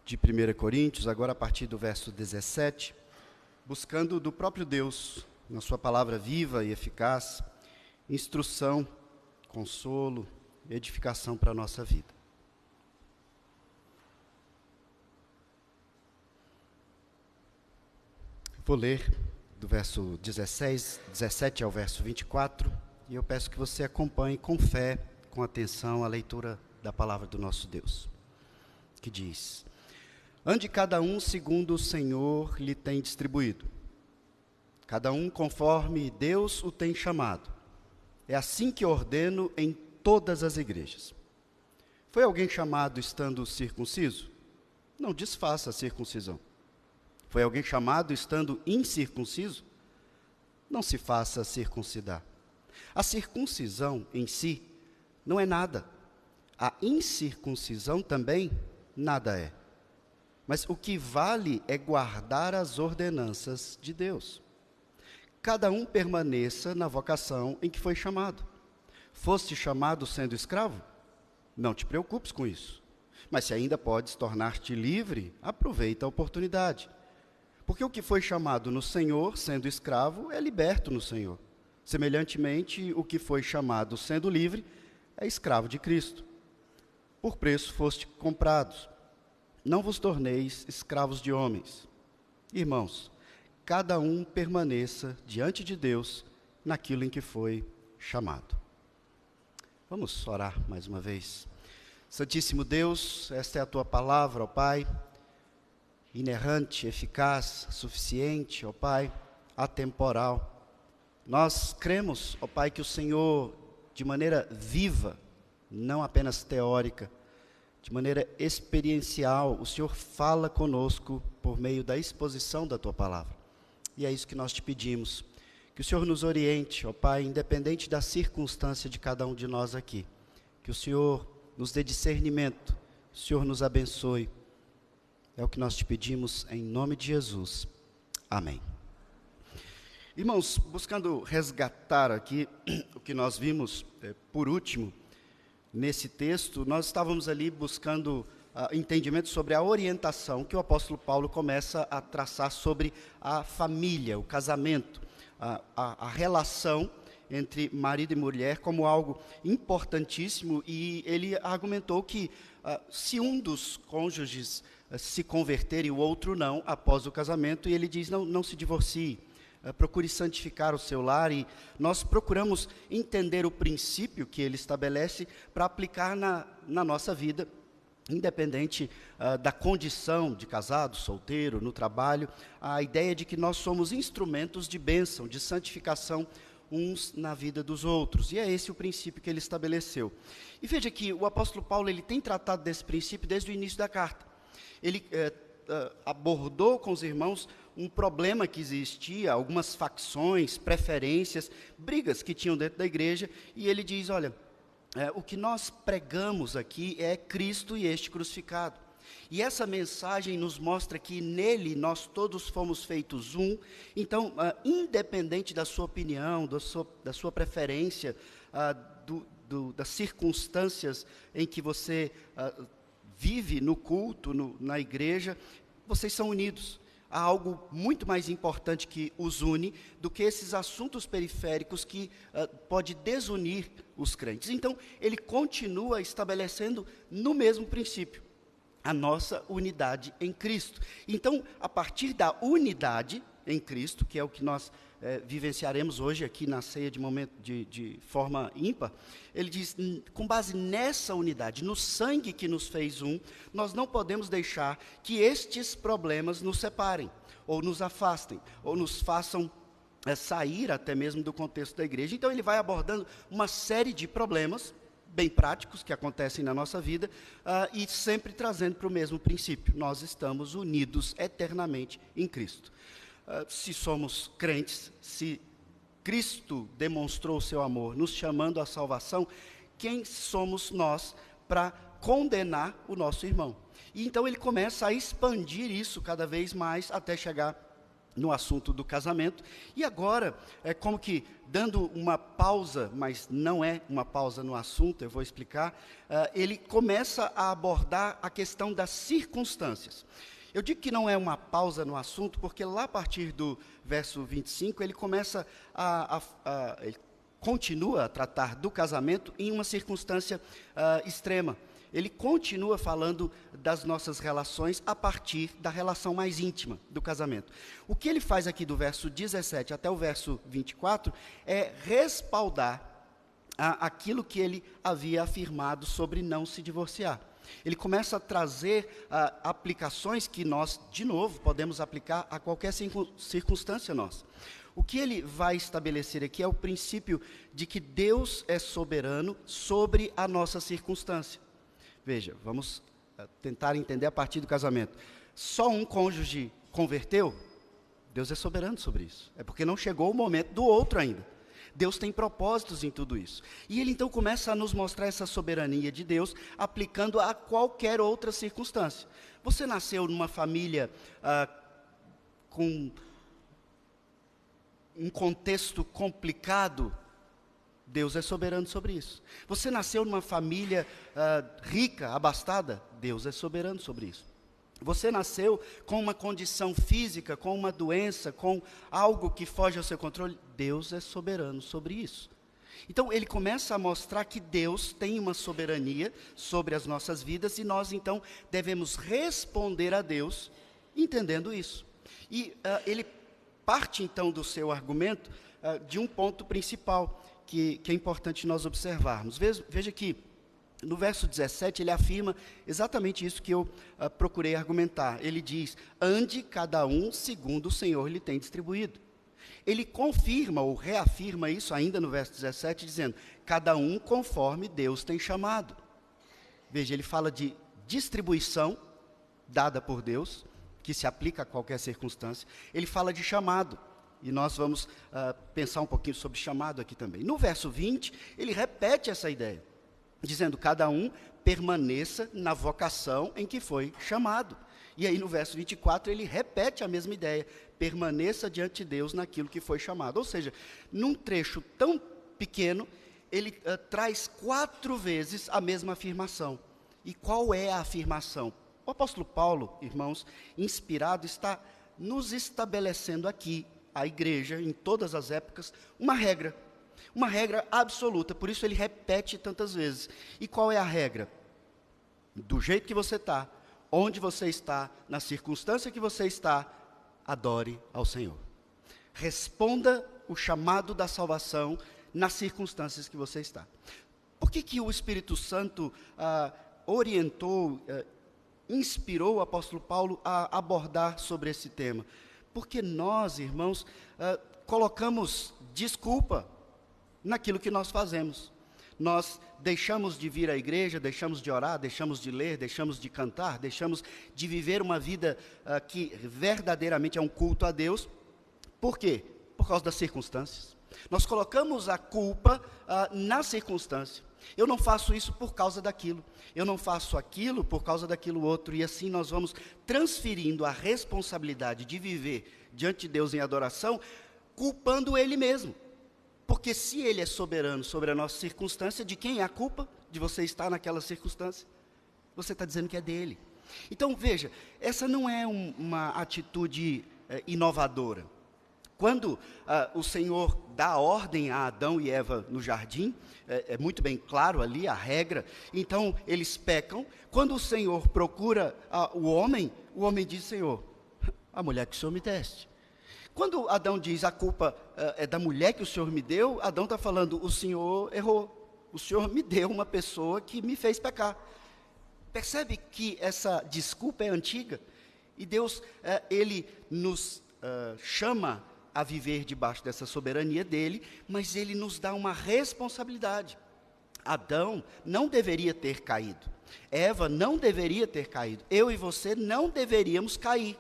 de 1 Coríntios, agora a partir do verso 17, buscando do próprio Deus, na sua palavra viva e eficaz, instrução, consolo, edificação para a nossa vida. Vou ler do verso 17 ao verso 24, e eu peço que você acompanhe com fé, com atenção, a leitura da palavra do nosso Deus, que diz: ande cada um segundo o Senhor lhe tem distribuído, cada um conforme Deus o tem chamado. É assim que ordeno em todas as igrejas. Foi alguém chamado estando circunciso? Não desfaça a circuncisão. Foi alguém chamado estando incircunciso? Não se faça circuncidar. A circuncisão em si não é nada. A incircuncisão também nada é. Mas o que vale é guardar as ordenanças de Deus. Cada um permaneça na vocação em que foi chamado. Foste chamado sendo escravo? Não te preocupes com isso. Mas se ainda podes tornar-te livre, aproveita a oportunidade. Porque o que foi chamado no Senhor, sendo escravo, é liberto no Senhor. Semelhantemente, o que foi chamado sendo livre, é escravo de Cristo. Por preço foste comprados. Não vos torneis escravos de homens. Irmãos, cada um permaneça diante de Deus naquilo em que foi chamado. Vamos orar mais uma vez. Santíssimo Deus, esta é a tua palavra, ó Pai, inerrante, eficaz, suficiente, ó Pai, atemporal. Nós cremos, ó Pai, que o Senhor, de maneira viva, não apenas teórica, de maneira experiencial, o Senhor fala conosco por meio da exposição da tua palavra. E é isso que nós te pedimos, que o Senhor nos oriente, ó Pai, independente da circunstância de cada um de nós aqui, que o Senhor nos dê discernimento, o Senhor nos abençoe. É o que nós te pedimos em nome de Jesus. Amém. Irmãos, buscando resgatar aqui o que nós vimos por último nesse texto, nós estávamos ali buscando entendimento sobre a orientação que o apóstolo Paulo começa a traçar sobre a família, o casamento, a relação entre marido e mulher como algo importantíssimo, e ele argumentou que se um dos cônjuges se converter e o outro não, após o casamento, e ele diz, não se divorcie, procure santificar o seu lar, e nós procuramos entender o princípio que ele estabelece para aplicar na nossa vida, independente da condição de casado, solteiro, no trabalho, a ideia de que nós somos instrumentos de bênção, de santificação uns na vida dos outros, e é esse o princípio que ele estabeleceu. E veja que o apóstolo Paulo ele tem tratado desse princípio desde o início da carta. Ele abordou com os irmãos um problema que existia, algumas facções, preferências, brigas que tinham dentro da igreja, e ele diz, olha, o que nós pregamos aqui é Cristo e este crucificado. E essa mensagem nos mostra que nele nós todos fomos feitos um. Então, independente da sua opinião, da sua preferência, das circunstâncias em que você vive no culto, na igreja, vocês são unidos. Há algo muito mais importante que os une do que esses assuntos periféricos que pode desunir os crentes. Então, ele continua estabelecendo no mesmo princípio, a nossa unidade em Cristo. Então, a partir da unidade em Cristo, que é o que nós vivenciaremos hoje aqui na ceia de forma ímpar, ele diz, com base nessa unidade, no sangue que nos fez um, nós não podemos deixar que estes problemas nos separem, ou nos afastem, ou nos façam sair até mesmo do contexto da igreja. Então ele vai abordando uma série de problemas bem práticos que acontecem na nossa vida, e sempre trazendo para o mesmo princípio: nós estamos unidos eternamente em Cristo. Se somos crentes, se Cristo demonstrou o seu amor, nos chamando à salvação, quem somos nós para condenar o nosso irmão? E então ele começa a expandir isso cada vez mais, até chegar no assunto do casamento. E agora, é como que dando uma pausa, mas não é uma pausa no assunto, eu vou explicar, ele começa a abordar a questão das circunstâncias. Eu digo que não é uma pausa no assunto, porque lá a partir do verso 25, ele começa ele continua a tratar do casamento em uma circunstância extrema. Ele continua falando das nossas relações a partir da relação mais íntima do casamento. O que ele faz aqui do verso 17 até o verso 24 é respaldar aquilo que ele havia afirmado sobre não se divorciar. Ele começa a trazer aplicações que nós, de novo, podemos aplicar a qualquer circunstância nossa. O que ele vai estabelecer aqui é o princípio de que Deus é soberano sobre a nossa circunstância. Veja, vamos tentar entender a partir do casamento. Só um cônjuge converteu? Deus é soberano sobre isso. É porque não chegou o momento do outro ainda. Deus tem propósitos em tudo isso. E ele então começa a nos mostrar essa soberania de Deus, aplicando a qualquer outra circunstância. Você nasceu numa família com um contexto complicado? Deus é soberano sobre isso. Você nasceu numa família rica, abastada? Deus é soberano sobre isso. Você nasceu com uma condição física, com uma doença, com algo que foge ao seu controle? Deus é soberano sobre isso. Então, ele começa a mostrar que Deus tem uma soberania sobre as nossas vidas e nós, então, devemos responder a Deus entendendo isso. E ele parte, então, do seu argumento de um ponto principal que é importante nós observarmos. Veja que no verso 17 ele afirma exatamente isso que eu procurei argumentar. Ele diz: ande cada um segundo o Senhor lhe tem distribuído. Ele confirma ou reafirma isso ainda no verso 17, dizendo: cada um conforme Deus tem chamado. Veja, ele fala de distribuição dada por Deus, que se aplica a qualquer circunstância. Ele fala de chamado. E nós vamos pensar um pouquinho sobre chamado aqui também. No verso 20, ele repete essa ideia, dizendo: cada um permaneça na vocação em que foi chamado. E aí no verso 24, ele repete a mesma ideia: permaneça diante de Deus naquilo que foi chamado. Ou seja, num trecho tão pequeno, ele traz 4 vezes a mesma afirmação. E qual é a afirmação? O apóstolo Paulo, irmãos, inspirado, está nos estabelecendo aqui, a igreja, em todas as épocas, uma regra absoluta, por isso ele repete tantas vezes. E qual é a regra? Do jeito que você está, onde você está, na circunstância que você está, adore ao Senhor. Responda o chamado da salvação nas circunstâncias que você está. Por que o Espírito Santo orientou, inspirou o apóstolo Paulo a abordar sobre esse tema? Porque nós, irmãos, colocamos desculpa naquilo que nós fazemos. Nós deixamos de vir à igreja, deixamos de orar, deixamos de ler, deixamos de cantar, deixamos de viver uma vida que verdadeiramente é um culto a Deus. Por quê? Por causa das circunstâncias. Nós colocamos a culpa na circunstância. Eu não faço isso por causa daquilo. Eu não faço aquilo por causa daquilo outro. E assim nós vamos transferindo a responsabilidade de viver diante de Deus em adoração, culpando Ele mesmo. Porque se Ele é soberano sobre a nossa circunstância, de quem é a culpa de você estar naquela circunstância? Você está dizendo que é dele. Então, veja, essa não é uma atitude inovadora. Quando o Senhor dá ordem a Adão e Eva no jardim, é muito bem claro ali a regra, então eles pecam. Quando o Senhor procura o homem diz: Senhor, a mulher que o Senhor me deste. Quando Adão diz: a culpa é da mulher que o Senhor me deu, Adão está falando: o Senhor errou, o Senhor me deu uma pessoa que me fez pecar. Percebe que essa desculpa é antiga? E Deus, Ele nos chama a viver debaixo dessa soberania dele, mas ele nos dá uma responsabilidade. Adão não deveria ter caído. Eva não deveria ter caído. Eu e você não deveríamos cair.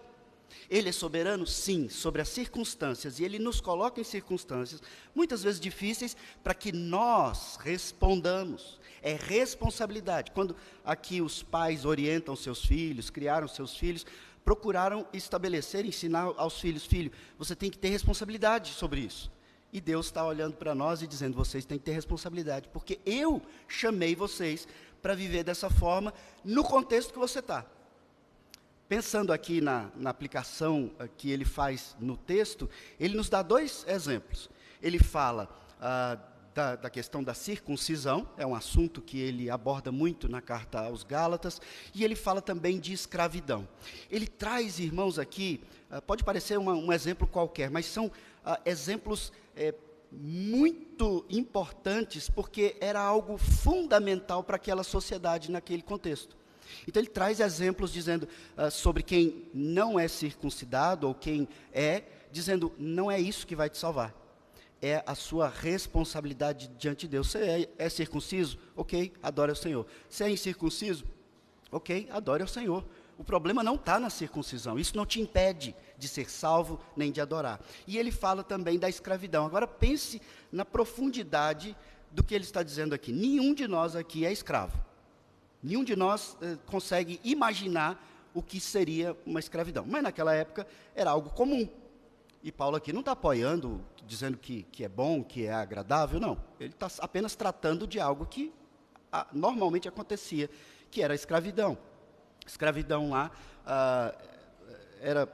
Ele é soberano? Sim, sobre as circunstâncias, e Ele nos coloca em circunstâncias, muitas vezes difíceis, para que nós respondamos. É responsabilidade. Quando aqui os pais orientam seus filhos, criaram seus filhos, procuraram estabelecer, ensinar aos filhos, filho, você tem que ter responsabilidade sobre isso. E Deus está olhando para nós e dizendo, vocês têm que ter responsabilidade, porque eu chamei vocês para viver dessa forma, no contexto que você está. Pensando aqui na aplicação que ele faz no texto, ele nos dá 2 exemplos. Ele fala da questão da circuncisão, é um assunto que ele aborda muito na carta aos Gálatas, e ele fala também de escravidão. Ele traz, irmãos, aqui, pode parecer um exemplo qualquer, mas são exemplos muito importantes, porque era algo fundamental para aquela sociedade naquele contexto. Então ele traz exemplos dizendo sobre quem não é circuncidado, ou quem é, dizendo, não é isso que vai te salvar. É a sua responsabilidade diante de Deus. Você é circunciso? Ok, adore ao Senhor. Você é incircunciso? Ok, adore ao Senhor. O problema não está na circuncisão. Isso não te impede de ser salvo, nem de adorar. E ele fala também da escravidão. Agora pense na profundidade do que ele está dizendo aqui. Nenhum de nós aqui é escravo. Nenhum de nós consegue imaginar o que seria uma escravidão. Mas naquela época era algo comum. E Paulo aqui não está apoiando, dizendo que é bom, que é agradável, não. Ele está apenas tratando de algo que normalmente acontecia, que era a escravidão. Escravidão lá era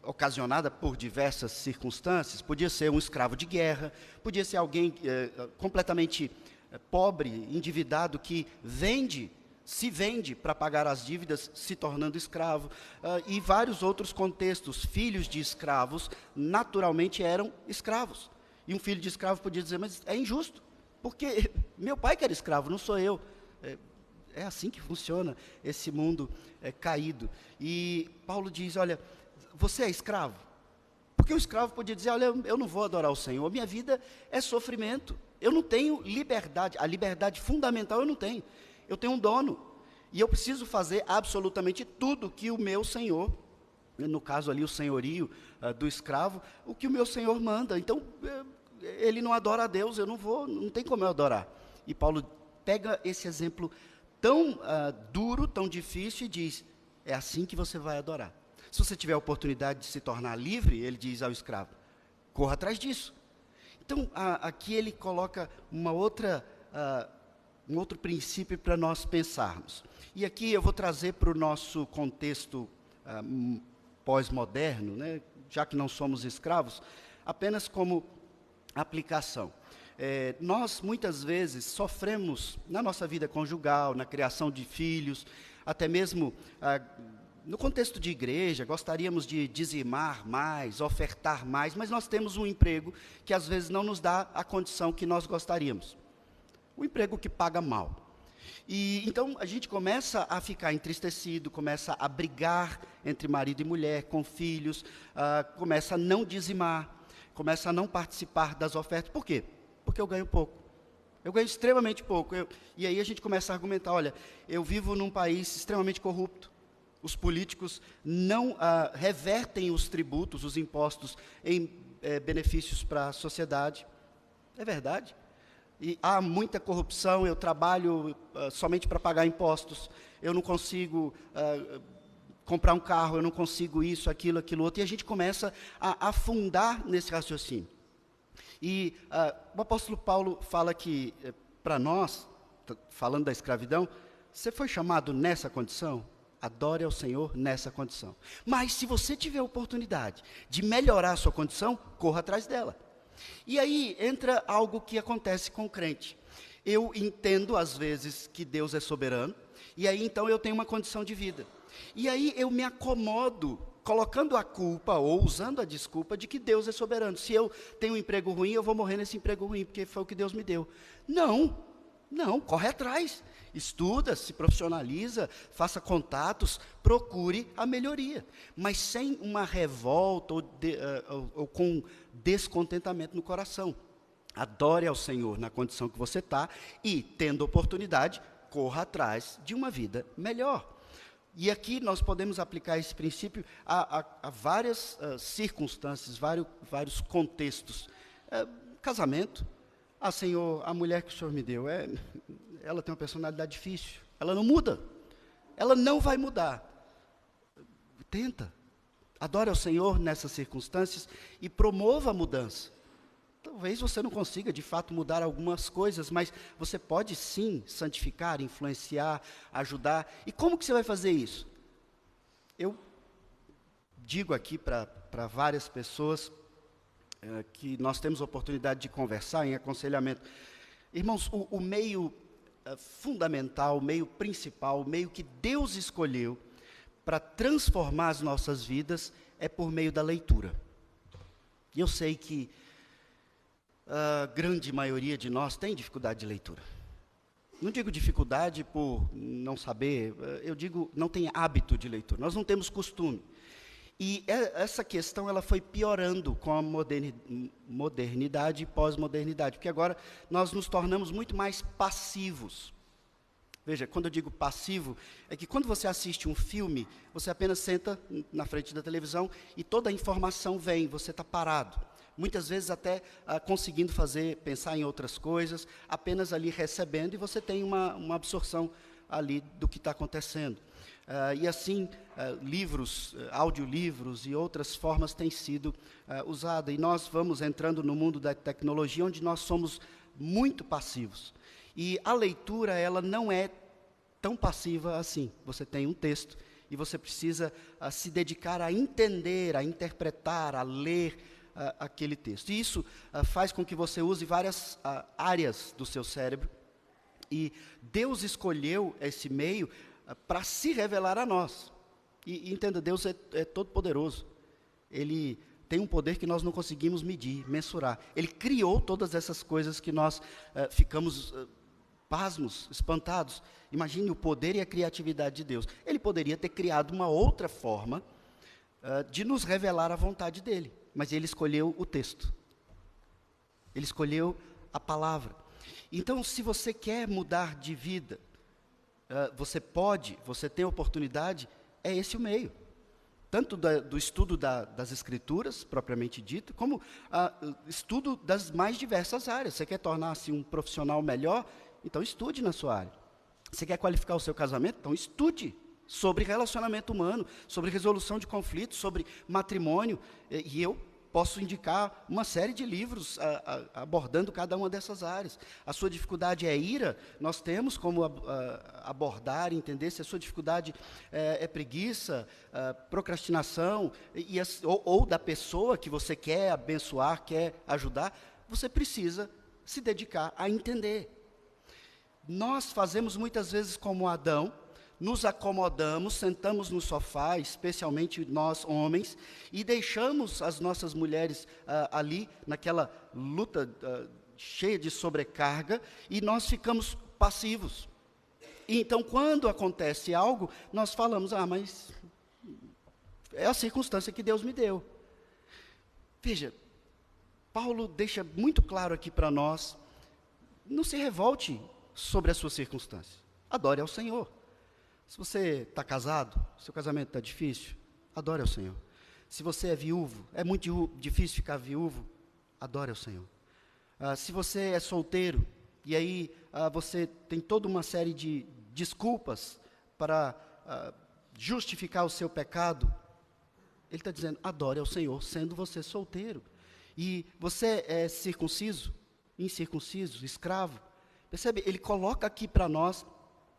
ocasionada por diversas circunstâncias. Podia ser um escravo de guerra, podia ser alguém completamente pobre, endividado, que se vende para pagar as dívidas, se tornando escravo, e vários outros contextos. Filhos de escravos, naturalmente, eram escravos. E um filho de escravo podia dizer, mas é injusto, porque meu pai que era escravo, não sou eu. É assim que funciona esse mundo caído. E Paulo diz, olha, você é escravo? Porque o escravo podia dizer, olha, eu não vou adorar o Senhor, minha vida é sofrimento. Eu não tenho liberdade, a liberdade fundamental eu não tenho. Eu tenho um dono, e eu preciso fazer absolutamente tudo que o meu senhor, no caso ali o senhorio do escravo, o que o meu senhor manda. Então, ele não adora a Deus, não tem como eu adorar. E Paulo pega esse exemplo tão duro, tão difícil, e diz, é assim que você vai adorar. Se você tiver a oportunidade de se tornar livre, ele diz ao escravo, corra atrás disso. Então, aqui ele coloca um outro princípio para nós pensarmos. E aqui eu vou trazer para o nosso contexto pós-moderno, né, já que não somos escravos, apenas como aplicação. Nós, muitas vezes, sofremos na nossa vida conjugal, na criação de filhos, até mesmo no contexto de igreja, gostaríamos de dizimar mais, ofertar mais, mas nós temos um emprego que às vezes não nos dá a condição que nós gostaríamos. Um emprego que paga mal. E então a gente começa a ficar entristecido, começa a brigar entre marido e mulher, com filhos, começa a não dizimar, começa a não participar das ofertas. Por quê? Porque eu ganho pouco. Eu ganho extremamente pouco. E aí a gente começa a argumentar, olha, eu vivo num país extremamente corrupto. Os políticos não revertem os tributos, os impostos, em benefícios para a sociedade. É verdade. E há muita corrupção, eu trabalho somente para pagar impostos, eu não consigo comprar um carro, eu não consigo isso, aquilo outro, e a gente começa a afundar nesse raciocínio. E o apóstolo Paulo fala que, para nós, falando da escravidão, você foi chamado nessa condição? Adore ao Senhor nessa condição. Mas se você tiver a oportunidade de melhorar a sua condição, corra atrás dela. E aí entra algo que acontece com o crente. Eu entendo, às vezes, que Deus é soberano, e aí então eu tenho uma condição de vida. E aí eu me acomodo, colocando a culpa, ou usando a desculpa de que Deus é soberano. Se eu tenho um emprego ruim, eu vou morrer nesse emprego ruim, porque foi o que Deus me deu. Não, corre atrás. Estuda, se profissionaliza, faça contatos, procure a melhoria. Mas sem uma revolta ou com descontentamento no coração. Adore ao Senhor na condição que você está e, tendo oportunidade, corra atrás de uma vida melhor. E aqui nós podemos aplicar esse princípio a várias circunstâncias, vários contextos. Casamento. Senhor, a mulher que o Senhor me deu, ela tem uma personalidade difícil. Ela não muda. Ela não vai mudar. Tenta. Adore ao Senhor nessas circunstâncias e promova a mudança. Talvez você não consiga, de fato, mudar algumas coisas, mas você pode, sim, santificar, influenciar, ajudar. E como que você vai fazer isso? Eu digo aqui para várias pessoas que nós temos a oportunidade de conversar em aconselhamento. Irmãos, o meio fundamental, o meio principal, o meio que Deus escolheu para transformar as nossas vidas é por meio da leitura. E eu sei que a grande maioria de nós tem dificuldade de leitura. Não digo dificuldade por não saber, eu digo não tem hábito de leitura, nós não temos costume. E essa questão ela foi piorando com a modernidade e pós-modernidade, porque agora nós nos tornamos muito mais passivos. Veja, quando eu digo passivo, é que quando você assiste um filme, você apenas senta na frente da televisão e toda a informação vem, você está parado. Muitas vezes até conseguindo pensar em outras coisas, apenas ali recebendo, e você tem uma absorção ali do que está acontecendo. E assim, livros, audiolivros e outras formas têm sido usadas. E nós vamos entrando no mundo da tecnologia, onde nós somos muito passivos. E a leitura, ela não é tão passiva assim. Você tem um texto e você precisa se dedicar a entender, a interpretar, a ler aquele texto. E isso faz com que você use várias áreas do seu cérebro. E Deus escolheu esse meio para se revelar a nós. E entenda, Deus é todo-poderoso. Ele tem um poder que nós não conseguimos medir, mensurar. Ele criou todas essas coisas que nós ficamos pasmos, espantados. Imagine o poder e a criatividade de Deus. Ele poderia ter criado uma outra forma de nos revelar a vontade dele, mas ele escolheu o texto. Ele escolheu a palavra. Então, se você quer mudar de vida, você tem oportunidade, é esse o meio. Tanto do estudo das Escrituras, propriamente dito, como estudo das mais diversas áreas. Você quer tornar-se um profissional melhor? Então estude na sua área. Você quer qualificar o seu casamento? Então estude sobre relacionamento humano, sobre resolução de conflitos, sobre matrimônio. E eu posso indicar uma série de livros abordando cada uma dessas áreas. A sua dificuldade é ira, nós temos como abordar, entender se a sua dificuldade é preguiça, procrastinação, ou da pessoa que você quer abençoar, quer ajudar, você precisa se dedicar a entender. Nós fazemos muitas vezes como Adão, nos acomodamos, sentamos no sofá, especialmente nós homens, e deixamos as nossas mulheres ali, naquela luta cheia de sobrecarga, e nós ficamos passivos. E então, quando acontece algo, nós falamos, mas é a circunstância que Deus me deu. Veja, Paulo deixa muito claro aqui para nós, não se revolte sobre a sua circunstância, adore ao Senhor. Se você está casado, seu casamento está difícil, adore ao Senhor. Se você é viúvo, é muito difícil ficar viúvo, adore ao Senhor. Se você é solteiro, e aí você tem toda uma série de desculpas para justificar o seu pecado, ele está dizendo, adore ao Senhor, sendo você solteiro. E você é circunciso, incircunciso, escravo. Percebe? Ele coloca aqui para nós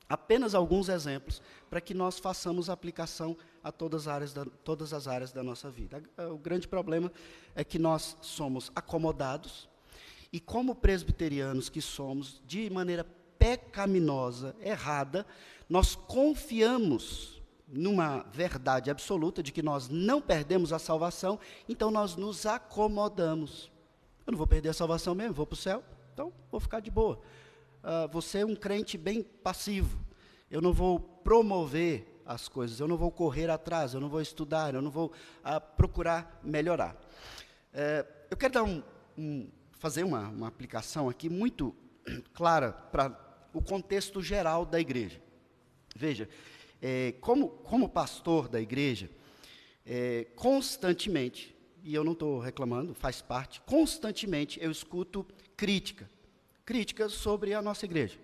apenas alguns exemplos para que nós façamos aplicação a todas as áreas da nossa vida. O grande problema é que nós somos acomodados e, como presbiterianos que somos, de maneira pecaminosa, errada, nós confiamos numa verdade absoluta de que nós não perdemos a salvação, então nós nos acomodamos. Eu não vou perder a salvação mesmo, vou para o céu, então vou ficar de boa. Você é um crente bem passivo. Eu não vou promover as coisas, eu não vou correr atrás, eu não vou estudar, eu não vou procurar melhorar. Eu quero fazer uma aplicação aqui muito clara para o contexto geral da igreja. Veja, Como pastor da igreja, constantemente, e eu não estou reclamando, faz parte, constantemente eu escuto críticas sobre a nossa igreja.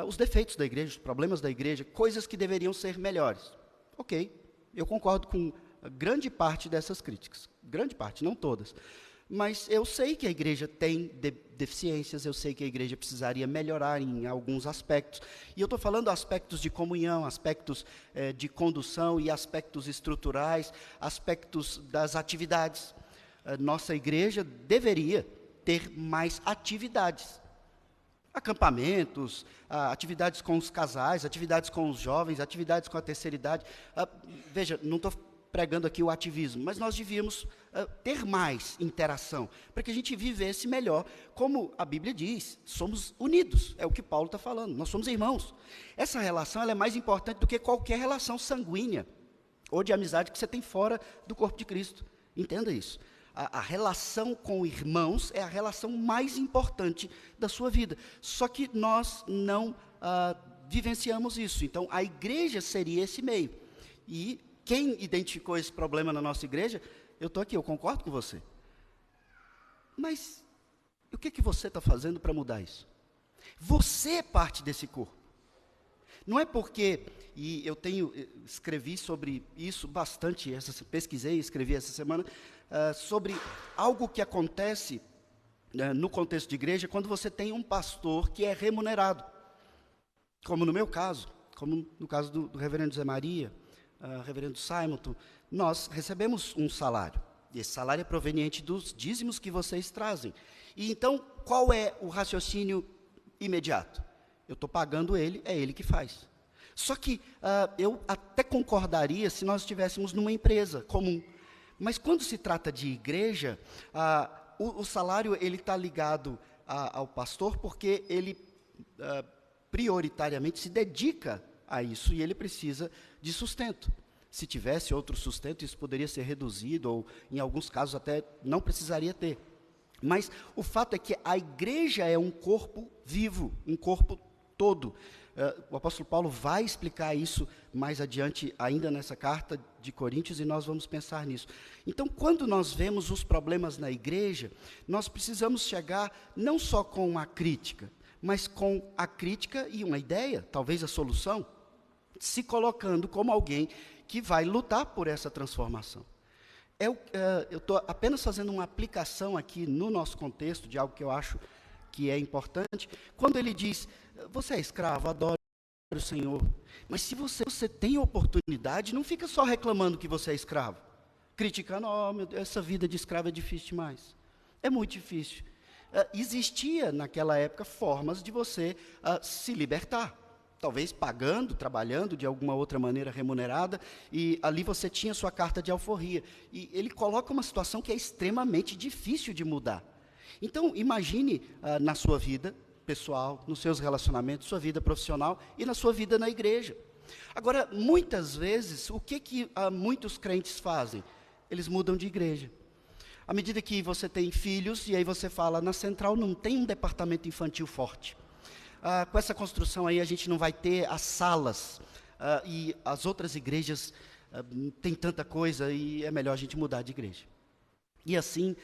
Os defeitos da igreja, os problemas da igreja, coisas que deveriam ser melhores. Ok, eu concordo com grande parte dessas críticas, grande parte, não todas. Mas eu sei que a igreja tem deficiências, eu sei que a igreja precisaria melhorar em alguns aspectos. E eu estou falando aspectos de comunhão, aspectos de condução e aspectos estruturais, aspectos das atividades. Nossa igreja deveria ter mais atividades. Acampamentos, atividades com os casais, atividades com os jovens, atividades com a terceira idade. Veja, não estou pregando aqui o ativismo, mas nós devíamos ter mais interação, para que a gente vivesse melhor, como a Bíblia diz, somos unidos, é o que Paulo está falando, nós somos irmãos. Essa relação ela é mais importante do que qualquer relação sanguínea, ou de amizade que você tem fora do corpo de Cristo, entenda isso. A relação com irmãos é a relação mais importante da sua vida, só que nós não vivenciamos isso, então a igreja seria esse meio, e quem identificou esse problema na nossa igreja, eu estou aqui, eu concordo com você. Mas o que você está fazendo para mudar isso? Você é parte desse corpo. Não é porque, e eu escrevi sobre isso bastante, pesquisei e escrevi essa semana, sobre algo que acontece no contexto de igreja, quando você tem um pastor que é remunerado. Como no meu caso, como no caso do reverendo Zé Maria, reverendo Simonton, nós recebemos um salário, e esse salário é proveniente dos dízimos que vocês trazem. E então, qual é o raciocínio imediato? Eu estou pagando ele, é ele que faz. Só que eu até concordaria se nós estivéssemos numa empresa comum, mas quando se trata de igreja, o salário ele está ligado ao pastor, porque ele prioritariamente se dedica a isso, e ele precisa de sustento. Se tivesse outro sustento, isso poderia ser reduzido, ou em alguns casos até não precisaria ter. Mas o fato é que a igreja é um corpo vivo, um corpo todo. O apóstolo Paulo vai explicar isso mais adiante, ainda nessa carta de Coríntios, e nós vamos pensar nisso. Então, quando nós vemos os problemas na igreja, nós precisamos chegar não só com a crítica, mas com a crítica e uma ideia, talvez a solução, se colocando como alguém que vai lutar por essa transformação. Eu estou apenas fazendo uma aplicação aqui no nosso contexto de algo que eu acho que é importante. Quando ele diz, você é escravo, adore o Senhor, mas se você tem oportunidade, não fica só reclamando que você é escravo, criticando, meu Deus, essa vida de escravo é difícil demais. É muito difícil. Existia naquela época formas de você se libertar. Talvez pagando, trabalhando de alguma outra maneira remunerada, e ali você tinha sua carta de alforria. E ele coloca uma situação que é extremamente difícil de mudar. Então, imagine na sua vida pessoal, nos seus relacionamentos, sua vida profissional e na sua vida na igreja. Agora, muitas vezes, o que muitos crentes fazem? Eles mudam de igreja. À medida que você tem filhos, e aí você fala, na Central não tem um departamento infantil forte. Com essa construção aí, a gente não vai ter as salas, e as outras igrejas têm tanta coisa, e é melhor a gente mudar de igreja. E assim,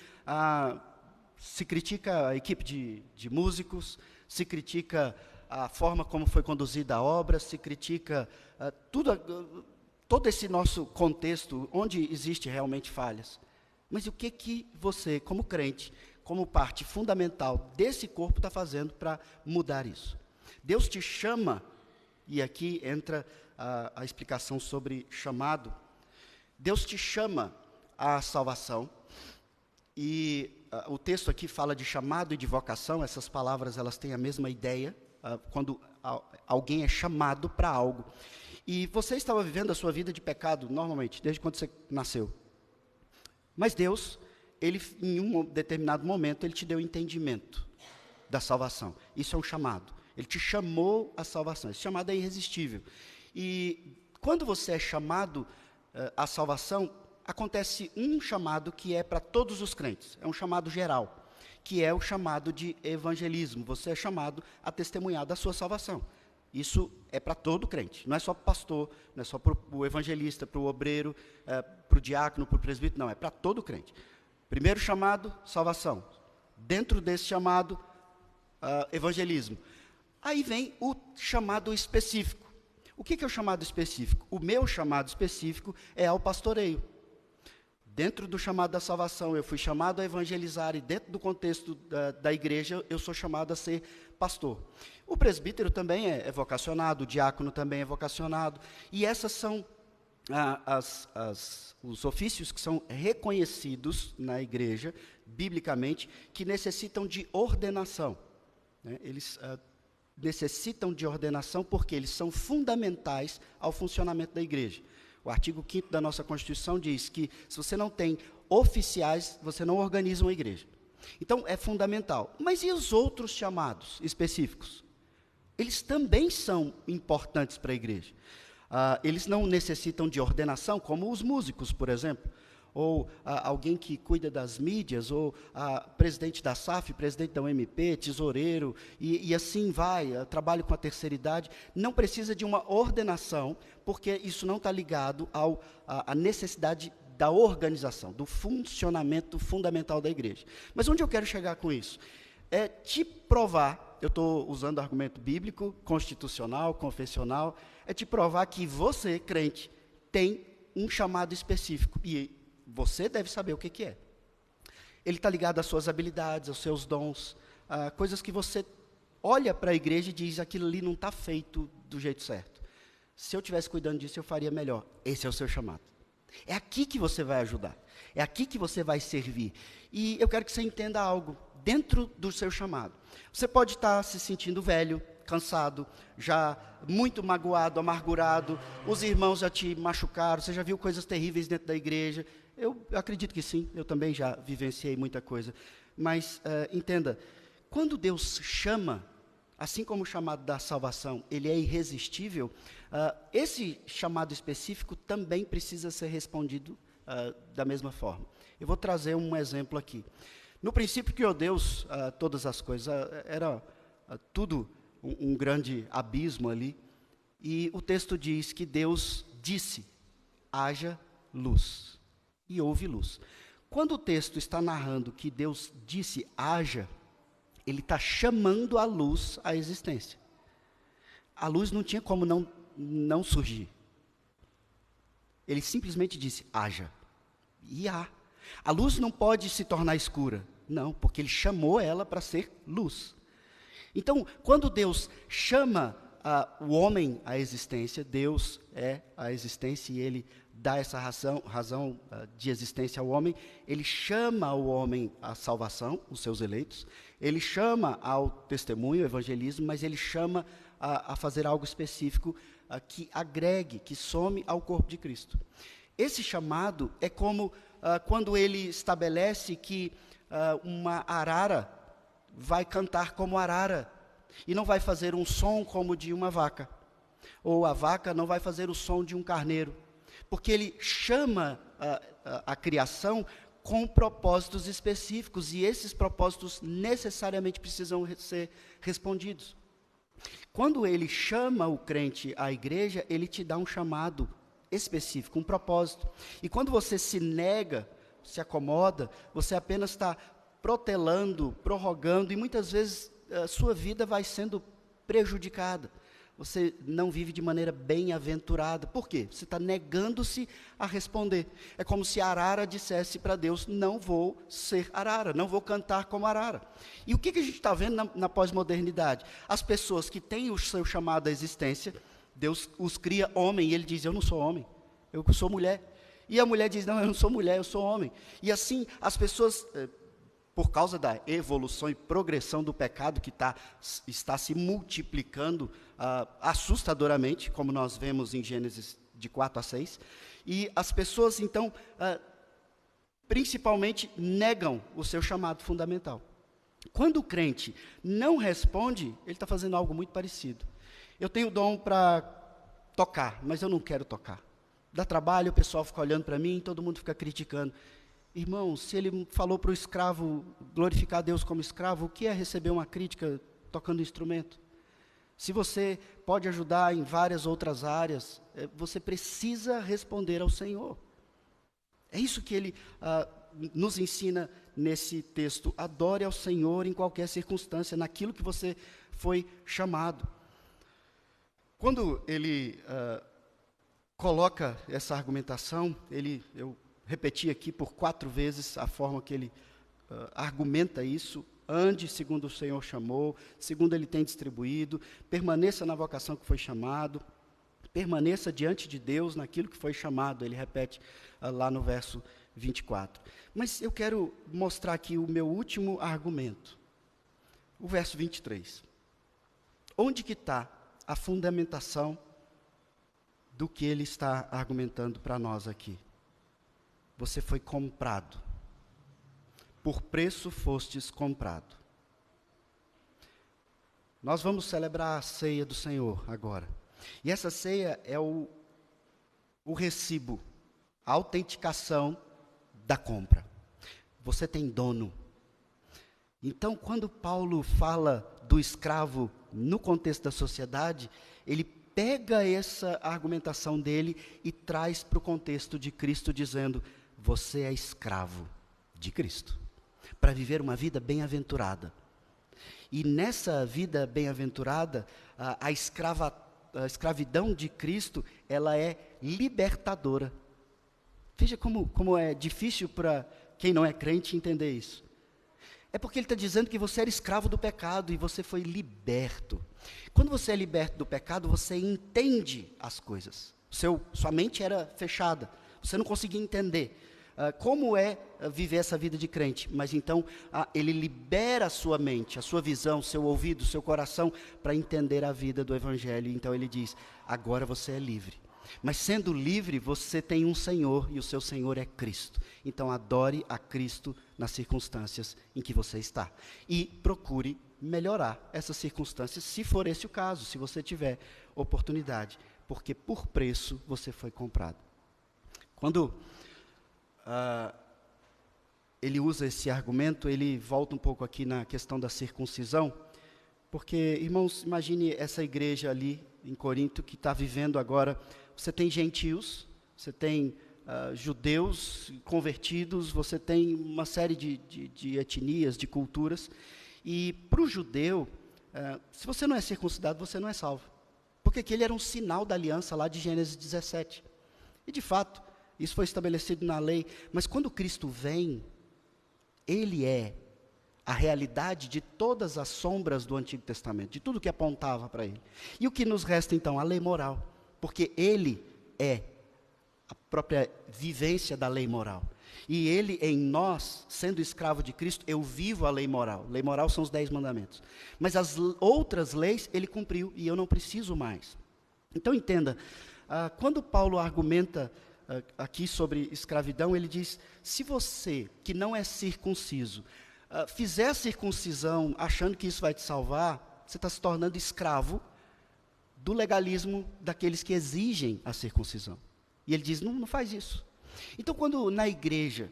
se critica a equipe de músicos, se critica a forma como foi conduzida a obra, se critica todo esse nosso contexto, onde existe realmente falhas. Mas o que você, como crente, como parte fundamental desse corpo, está fazendo para mudar isso? Deus te chama, e aqui entra a explicação sobre chamado. Deus te chama à salvação, e o texto aqui fala de chamado e de vocação. Essas palavras elas têm a mesma ideia, quando alguém é chamado para algo. E você estava vivendo a sua vida de pecado, normalmente, desde quando você nasceu. Mas Deus, Ele, em um determinado momento, Ele te deu entendimento da salvação. Isso é um chamado. Ele te chamou à salvação. Esse chamado é irresistível. E quando você é chamado à salvação, acontece um chamado que é para todos os crentes. É um chamado geral, que é o chamado de evangelismo. Você é chamado a testemunhar da sua salvação. Isso é para todo crente, não é só para o pastor, não é só para o evangelista, para o obreiro, para o diácono, para o presbítero, não, é para todo crente. Primeiro chamado, salvação. Dentro desse chamado, evangelismo. Aí vem o chamado específico. O que é o chamado específico? O meu chamado específico é ao pastoreio. Dentro do chamado da salvação, eu fui chamado a evangelizar, e dentro do contexto da igreja, eu sou chamado a ser pastor. O presbítero também é vocacionado, o diácono também é vocacionado, e essas são os ofícios que são reconhecidos na igreja, biblicamente, que necessitam de ordenação. Né? Eles necessitam de ordenação porque eles são fundamentais ao funcionamento da igreja. O artigo 5º da nossa Constituição diz que, se você não tem oficiais, você não organiza uma igreja. Então, é fundamental. Mas e os outros chamados específicos? Eles também são importantes para a igreja. Eles não necessitam de ordenação, como os músicos, por exemplo, ou alguém que cuida das mídias, ou presidente da SAF, presidente da UMP, tesoureiro, e assim vai, trabalho com a terceira idade. Não precisa de uma ordenação, porque isso não está ligado à necessidade da organização, do funcionamento fundamental da igreja. Mas onde eu quero chegar com isso? É te provar, eu estou usando argumento bíblico, constitucional, confessional, é te provar que você, crente, tem um chamado específico, e você deve saber o que é. Ele está ligado às suas habilidades, aos seus dons, coisas que você olha para a igreja e diz, aquilo ali não está feito do jeito certo. Se eu estivesse cuidando disso, eu faria melhor. Esse é o seu chamado. É aqui que você vai ajudar. É aqui que você vai servir. E eu quero que você entenda algo dentro do seu chamado. Você pode estar se sentindo velho, cansado, já muito magoado, amargurado, os irmãos já te machucaram, você já viu coisas terríveis dentro da igreja. Eu acredito que sim, eu também já vivenciei muita coisa. Mas entenda, quando Deus chama, assim como o chamado da salvação, ele é irresistível, esse chamado específico também precisa ser respondido da mesma forma. Eu vou trazer um exemplo aqui. No princípio criou Deus todas as coisas, era tudo um grande abismo ali, e o texto diz que Deus disse, haja luz, e houve luz. Quando o texto está narrando que Deus disse, haja, ele está chamando a luz à existência. A luz não tinha como não surgir. Ele simplesmente disse, haja, e há. A luz não pode se tornar escura, não, porque ele chamou ela para ser luz. Então, quando Deus chama o homem à existência, Deus é a existência e ele dá essa razão de existência ao homem, ele chama o homem à salvação, os seus eleitos, ele chama ao testemunho, ao evangelismo, mas ele chama a fazer algo específico que agregue, que some ao corpo de Cristo. Esse chamado é como quando ele estabelece que uma arara vai cantar como arara, e não vai fazer um som como de uma vaca, ou a vaca não vai fazer o som de um carneiro, porque ele chama a criação com propósitos específicos, e esses propósitos necessariamente precisam ser respondidos. Quando ele chama o crente à igreja, ele te dá um chamado específico, um propósito, e quando você se nega, se acomoda, você apenas está protelando, prorrogando, e muitas vezes a sua vida vai sendo prejudicada. Você não vive de maneira bem-aventurada. Por quê? Você está negando-se a responder. É como se a arara dissesse para Deus, não vou ser arara, não vou cantar como arara. E o que a gente está vendo na pós-modernidade? As pessoas que têm o seu chamado à existência, Deus os cria homem, e ele diz, eu não sou homem, eu sou mulher. E a mulher diz, não, eu não sou mulher, eu sou homem. E assim, as pessoas, por causa da evolução e progressão do pecado que está se multiplicando assustadoramente, como nós vemos em Gênesis de 4 a 6, e as pessoas, então, principalmente, negam o seu chamado fundamental. Quando o crente não responde, ele está fazendo algo muito parecido. Eu tenho dom para tocar, mas eu não quero tocar. Dá trabalho, o pessoal fica olhando para mim, todo mundo fica criticando. Irmão, se ele falou para o escravo glorificar Deus como escravo, o que é receber uma crítica tocando instrumento? Se você pode ajudar em várias outras áreas, você precisa responder ao Senhor. É isso que ele nos ensina nesse texto. Adore ao Senhor em qualquer circunstância, naquilo que você foi chamado. Quando ele coloca essa argumentação, eu repeti aqui por 4 vezes a forma que ele argumenta isso. Ande segundo o Senhor chamou, segundo Ele tem distribuído, permaneça na vocação que foi chamado, permaneça diante de Deus naquilo que foi chamado, ele repete lá no verso 24. Mas eu quero mostrar aqui o meu último argumento, o verso 23. Onde que está a fundamentação do que ele está argumentando para nós aqui? Você foi comprado. Por preço fostes comprado. Nós vamos celebrar a ceia do Senhor agora. E essa ceia é o recibo, a autenticação da compra. Você tem dono. Então, quando Paulo fala do escravo no contexto da sociedade, ele pega essa argumentação dele e traz para o contexto de Cristo, dizendo: você é escravo de Cristo, para viver uma vida bem-aventurada. E nessa vida bem-aventurada, a escravidão de Cristo, ela é libertadora. Veja como é difícil para quem não é crente entender isso. É porque ele está dizendo que você era escravo do pecado e você foi liberto. Quando você é liberto do pecado, você entende as coisas. Sua mente era fechada, você não conseguia entender como é viver essa vida de crente. Mas então, ele libera a sua mente, a sua visão, seu ouvido, seu coração, para entender a vida do Evangelho. Então ele diz: agora você é livre. Mas sendo livre, você tem um Senhor, e o seu Senhor é Cristo. Então adore a Cristo nas circunstâncias em que você está. E procure melhorar essas circunstâncias, se for esse o caso, se você tiver oportunidade. Porque por preço você foi comprado. Quando ele usa esse argumento, ele volta um pouco aqui na questão da circuncisão, porque, irmãos, imagine essa igreja ali em Corinto que está vivendo agora. Você tem gentios, você tem judeus convertidos, você tem uma série de etnias, de culturas, e para o judeu, se você não é circuncidado, você não é salvo, porque aquele era um sinal da aliança lá de Gênesis 17, e de fato, isso foi estabelecido na lei. Mas quando Cristo vem, ele é a realidade de todas as sombras do Antigo Testamento, de tudo que apontava para ele. E o que nos resta então? A lei moral, porque ele é a própria vivência da lei moral. E ele em nós, sendo escravo de Cristo, eu vivo a lei moral. Lei moral são os 10 mandamentos. Mas as outras leis ele cumpriu e eu não preciso mais. Então entenda, quando Paulo argumenta aqui sobre escravidão, ele diz: se você, que não é circunciso, fizer a circuncisão achando que isso vai te salvar, você está se tornando escravo do legalismo daqueles que exigem a circuncisão. E ele diz: não faz isso. Então, quando na igreja,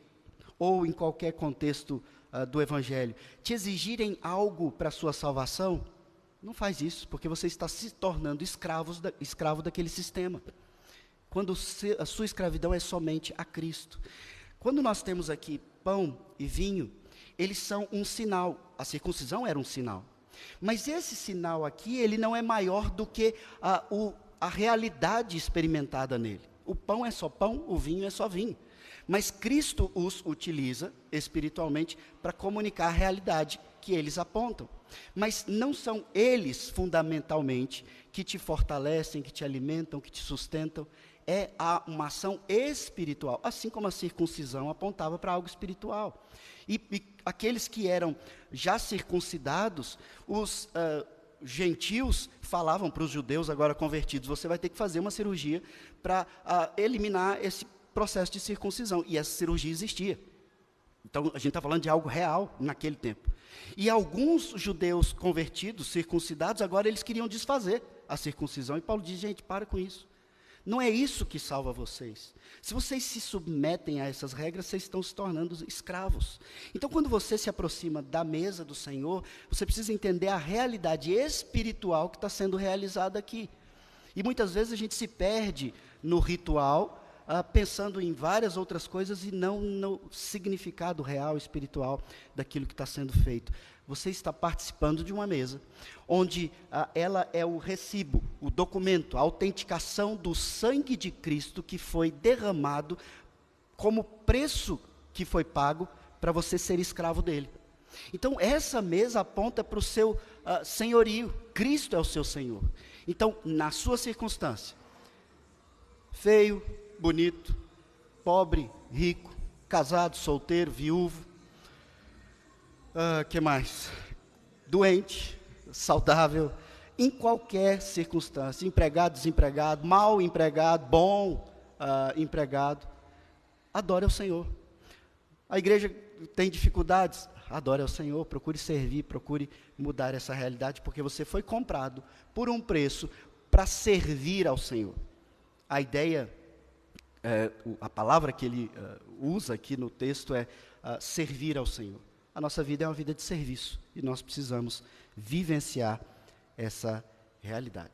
ou em qualquer contexto do Evangelho, te exigirem algo para a sua salvação, não faz isso, porque você está se tornando escravo daquele sistema. Quando a sua escravidão é somente a Cristo. Quando nós temos aqui pão e vinho, eles são um sinal. A circuncisão era um sinal. Mas esse sinal aqui, ele não é maior do que a realidade experimentada nele. O pão é só pão, o vinho é só vinho. Mas Cristo os utiliza espiritualmente para comunicar a realidade que eles apontam. Mas não são eles, fundamentalmente, que te fortalecem, que te alimentam, que te sustentam. É uma ação espiritual, assim como a circuncisão apontava para algo espiritual. E aqueles que eram já circuncidados, os gentios falavam para os judeus agora convertidos: você vai ter que fazer uma cirurgia para eliminar esse processo de circuncisão. E essa cirurgia existia. Então, a gente está falando de algo real naquele tempo. E alguns judeus convertidos, circuncidados, agora eles queriam desfazer a circuncisão. E Paulo diz: gente, para com isso. Não é isso que salva vocês. Se vocês se submetem a essas regras, vocês estão se tornando escravos. Então, quando você se aproxima da mesa do Senhor, você precisa entender a realidade espiritual que está sendo realizada aqui. E muitas vezes a gente se perde no ritual, pensando em várias outras coisas e não no significado real, espiritual daquilo que está sendo feito. Você está participando de uma mesa, onde ela é o recibo, o documento, a autenticação do sangue de Cristo que foi derramado como preço que foi pago para você ser escravo dele. Então, essa mesa aponta para o seu senhorio. Cristo é o seu Senhor. Então, na sua circunstância, feio, bonito, pobre, rico, casado, solteiro, viúvo, que mais? Doente, saudável, em qualquer circunstância, empregado, desempregado, mal empregado, bom empregado, adore ao Senhor. A igreja tem dificuldades, adore ao Senhor, procure servir, procure mudar essa realidade, porque você foi comprado por um preço para servir ao Senhor. A ideia, a palavra que ele usa aqui no texto é servir ao Senhor. A nossa vida é uma vida de serviço e nós precisamos vivenciar essa realidade.